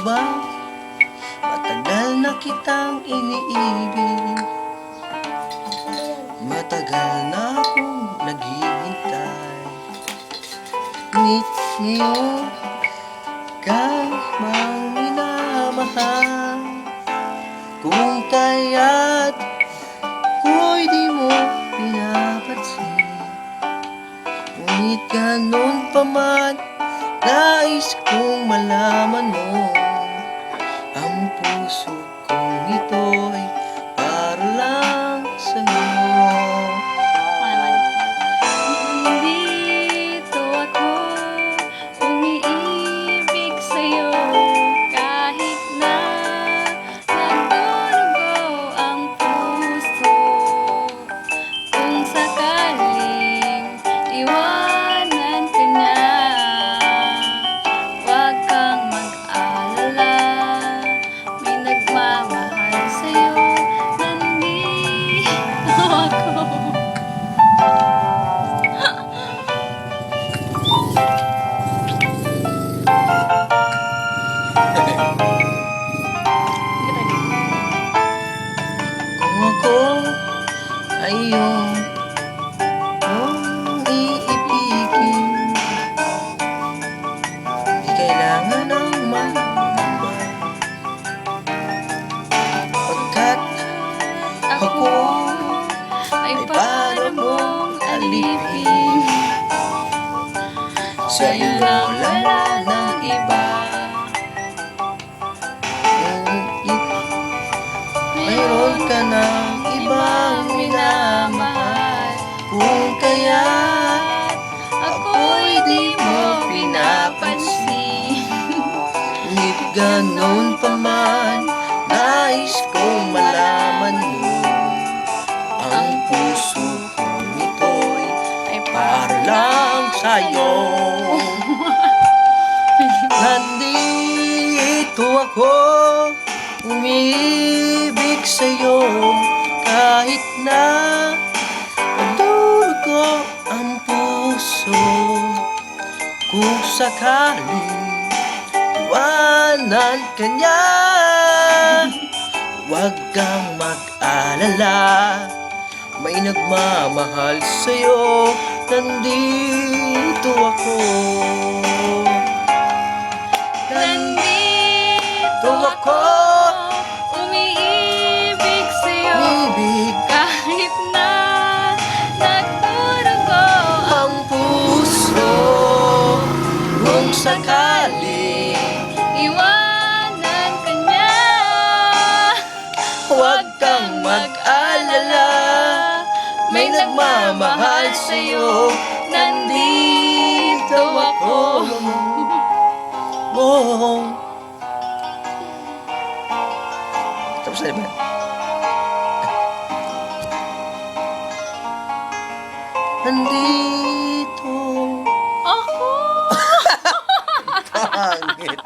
ba? Matagal na kitang iniibig, matagal na akong naghihintay. Ngunit ngayon kang minamahal, kung kaya't ako'y di mo pinapansin. Ngunit ganun pa man, nais kong malaman mo, ang puso kong ito'y para lang sa'yo. Nandito ako, umiibig sa'yo, kahit na nagdurugo ang puso. Kung sakaling iwanan ka na, huwag kang mag-alala, may nagmamahal sa'yo, nandito ako. Kung ako ay iyong iibigin, di kailangan ng magmahal, pagkat ako Ay para mong alipin, sa'yo lang lang wala ng iba. mayroon ka ng ibang minamahal, kung kaya't Ako'y di mo pinapansin. ngunit ganun pa man, nais kong malaman mo, ang puso kong ito'y Ay para lang sa'yo. Nandito ako, umiibig sa'yo, kahit na nagdurugo ang puso. Kung sakaling iwanan ka niya, huwag kang mag-alala, may nagmamahal sa'yo, nandito ako. Nandito ako, umiibig sa'yo, Umibig kahit na nagdurugo ang puso. Kung sakaling iwanan ka niya, huwag kang mag-alala, may nagmamahal sa'yo, nandito ako. Oh. Tapos na ba? Nandito ako. pangit.